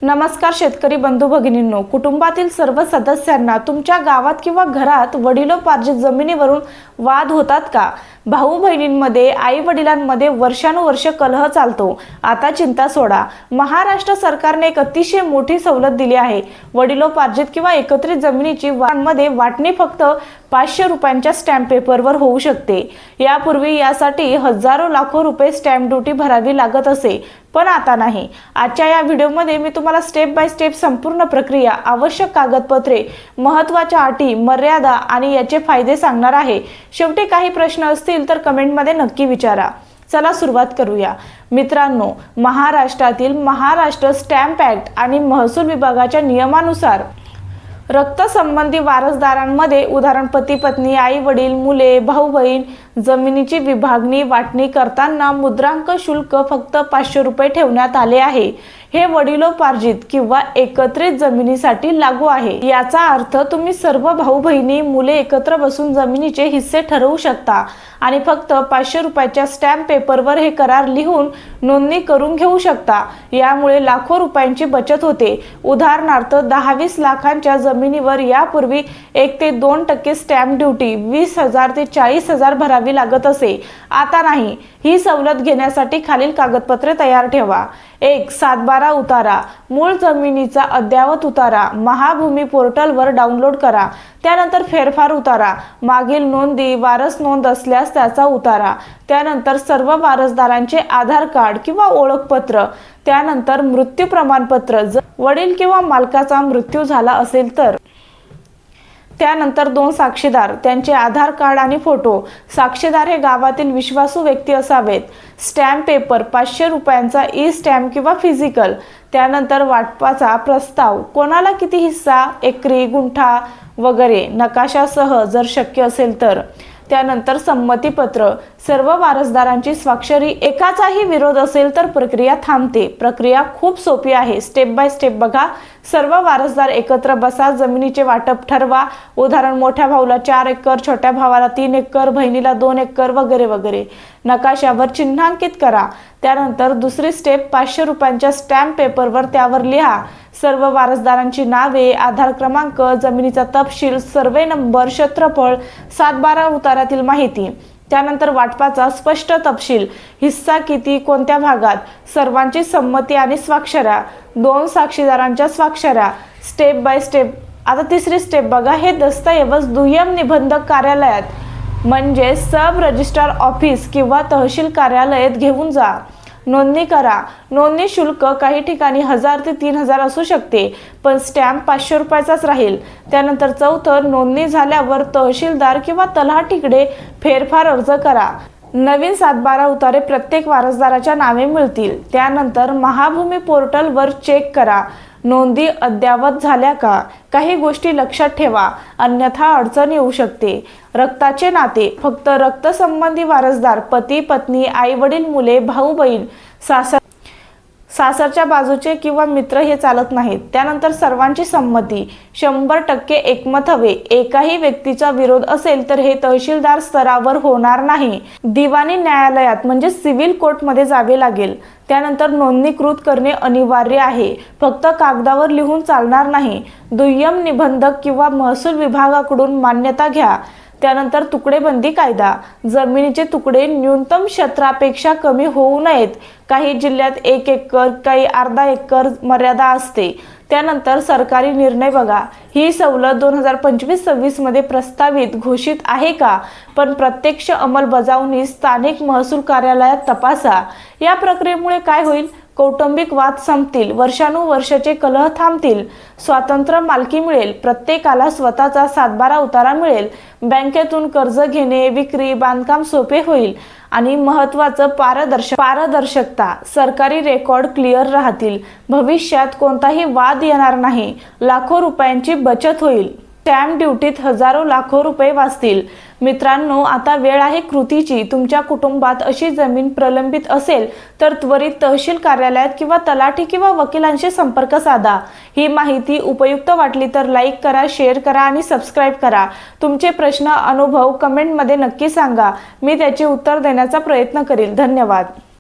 नमस्कार शेतकरी बंधू भगिनींनो, कुटुंबातील सर्व सदस्यांना तुमच्या गावात किंवा घरात वडिलोपार्जित जमिनीवरून वाद होतात का? भाऊ बहिणींमध्ये, आई वडिलांमध्ये वर्षानुवर्ष कलह चालतो. आता चिंता सोडा, महाराष्ट्र सरकारने एक अतिशय मोठी सवलत दिली आहे. वडिलोपार्जित किंवा एकत्रित जमिनीची वाटणी फक्त 500 रुपयांच्या स्टॅम्प पेपरवर होऊ शकते. यापूर्वी यासाठी हजारो लाखो रुपये स्टॅम्प ड्युटी भरावी लागत असे, पण आता नाही. आजच्या या व्हिडिओमध्ये मी तुम्हाला स्टेप बाय स्टेप संपूर्ण प्रक्रिया, आवश्यक कागदपत्रे, महत्त्वाच्या अटी, मर्यादा आणि याचे फायदे सांगणार आहे. शेवटी काही प्रश्न असतील तर कमेंटमध्ये नक्की विचारा. चला सुरुवात करूया. मित्रांनो, महाराष्ट्रातील महाराष्ट्र स्टॅम्प ॲक्ट आणि महसूल विभागाच्या नियमानुसार रक्तसंबंधी वारसदारांमध्ये उदाहरण पती पत्नी, आई वडील, मुले, भाऊ बहीण जमिनीची विभागणी वाटणी करताना मुद्रांक शुल्क फक्त 500 रुपये ठेवण्यात आले आहे. हे वडिलोपार्जित किंवा एकत्रित जमिनीसाठी लागू आहे. याचा अर्थ तुम्ही सर्व भाऊ बहिणी, मुले एकत्र बसून जमिनीचे हिस्से ठरवू शकता आणि फक्त 500 रुपयाच्या स्टॅम्प पेपरवर हे करार लिहून नोंदणी करून घेऊ शकता. यामुळे लाखो रुपयांची बचत होते. उदाहरणार्थ 10-20 लाखांच्या जमिनीवर यापूर्वी 1 ते 2% स्टॅम्प ड्युटी 20,000 ते 40,000 भरावी लागत असे. आता नाही. ही सवलत घेण्यासाठी खालील कागदपत्रे तयार ठेवा. 1. 7/12 उतारा. मूळ जमिनीचा अद्ययावत उतारा महाभूमी पोर्टलवर डाउनलोड करा. त्यानंतर फेरफार उतारा, मागील नोंदी, वारस नोंद असल्यास त्याचा उतारा. त्यानंतर सर्व वारसदारांचे आधार कार्ड किंवा ओळखपत्र. त्यानंतर मृत्यू प्रमाणपत्र, जर वडील किंवा मालकाचा मृत्यू झाला असेल तर. त्यानंतर 2 साक्षीदार, त्यांचे आधार कार्ड आणि फोटो. साक्षीदार हे गावातील विश्वासू व्यक्ती असावेत. स्टॅम्प पेपर 500 रुपयांचा ई स्टॅम्प किंवा फिजिकल. त्यानंतर वाटपाचा प्रस्ताव, कोणाला किती हिस्सा, एकरी, गुंठा वगैरे नकाशासह जर शक्य असेल तर. त्यानंतर संमतीपत्र, सर्व वारसदारांची स्वाक्षरी. एकाचाही विरोध असेल तर प्रक्रिया थांबते. प्रक्रिया खूप सोपी आहे. स्टेप बाय स्टेप बघा. सर्व वारसदार एकत्र बसा, जमिनीचे वाटप ठरवा. उदाहरण मोठ्या भाऊला 4 एकर, छोट्या भावाला 3 एकर, बहिणीला 2 एकर वगैरे वगैरे. नकाशावर चिन्हांकित करा. त्यानंतर दुसरी स्टेप, 500 रुपयांच्या स्टॅम्प पेपरवर त्यावर लिहा सर्व वारसदारांची नावे, आधार क्रमांक, जमिनीचा तपशील, सर्वे नंबर, क्षेत्रफळ, 7/12 उतारातील माहिती. त्यानंतर वाटपाचा स्पष्ट तपशील, हिस्सा किती, कोणत्या भागात, सर्वांची संमती आणि स्वाक्षऱ्या, 2 साक्षीदारांच्या स्वाक्षऱ्या. Step by step. आता तिसरी स्टेप बघा. हे दस्तऐवज दुय्यम निबंधक कार्यालयात म्हणजे सब रजिस्ट्रार ऑफिस किंवा तहसील कार्यालयात घेऊन जा. नोंदणी करा. नोंदणी शुल्क काही ठिकाणी 1000 ते 3000 असू शकते, पण स्टॅम्प 500 रुपयाचाच राहील. त्यानंतर चौथं, नोंदणी झाल्यावर तहसीलदार किंवा तलाठीकडे फेरफार अर्ज करा. नवीन 7/12 उतारे प्रत्येक वारसदाराच्या नावे मिळतील. त्यानंतर महाभूमी पोर्टलवर चेक करा नोंदी अद्ययावत झाल्या का. काही गोष्टी लक्षात ठेवा, अन्यथा अडचण येऊ शकते. रक्ताचे नाते, फक्त रक्तसंबंधी वारसदार, पती पत्नी, आई वडील, मुले, भाऊ बहीण, सासरच्या बाजूचे किंवा मित्र हे चालत नाहीत. त्यानंतर सर्वांची संमती, 100% एकमत हवे. एकाही व्यक्तीचा विरोध असेल तर हे तहसीलदार स्तरावर होणार नाही. दिवाणी न्यायालयात म्हणजे सिव्हिल कोर्टमध्ये जावे लागेल. त्यानंतर नोंदणीकृत करणे अनिवार्य आहे. फक्त कागदावर लिहून चालणार नाही. दुय्यम निबंधक किंवा महसूल विभागाकडून मान्यता घ्या. त्यानंतर तुकडेबंदी कायदा, जमिनीचे तुकडे न्यूनतम क्षेत्रापेक्षा कमी होऊ नयेत. काही जिल्ह्यात 1 एकर, काही अर्धा एकर मर्यादा असते. त्यानंतर सरकारी निर्णय बघा. ही सवलत 2025-26 मध्ये प्रस्तावित घोषित आहे का, पण प्रत्यक्ष अंमलबजावणी स्थानिक महसूल कार्यालयात तपासा. या प्रक्रियेमुळे काय होईल? कौटुंबिक वाद संपतील, वर्षानुवर्षाचे कलह थांबतील, स्वातंत्र्य मालकी मिळेल, प्रत्येकाला स्वतःचा 7/12 उतारा मिळेल, बँकेतून कर्ज घेणे, विक्री, बांधकाम सोपे होईल आणि महत्त्वाचं पारदर्शकता, सरकारी रेकॉर्ड क्लिअर राहतील, भविष्यात कोणताही वाद येणार नाही, लाखो रुपयांची बचत होईल. स्टॅम्प ड्युटीत हजारो लाखो रुपये वाचतील. मित्रांनो, आता वेळ आहे कृतीची. तुमच्या कुटुंबात अशी जमीन प्रलंबित असेल तर त्वरित तहसील कार्यालयात किंवा तलाठी किंवा वकिलांशी संपर्क साधा. ही माहिती उपयुक्त वाटली तर लाईक करा, शेअर करा आणि सबस्क्राईब करा. तुमचे प्रश्न, अनुभव कमेंटमध्ये नक्की सांगा. मी त्याचे उत्तर देण्याचा प्रयत्न करेल. धन्यवाद.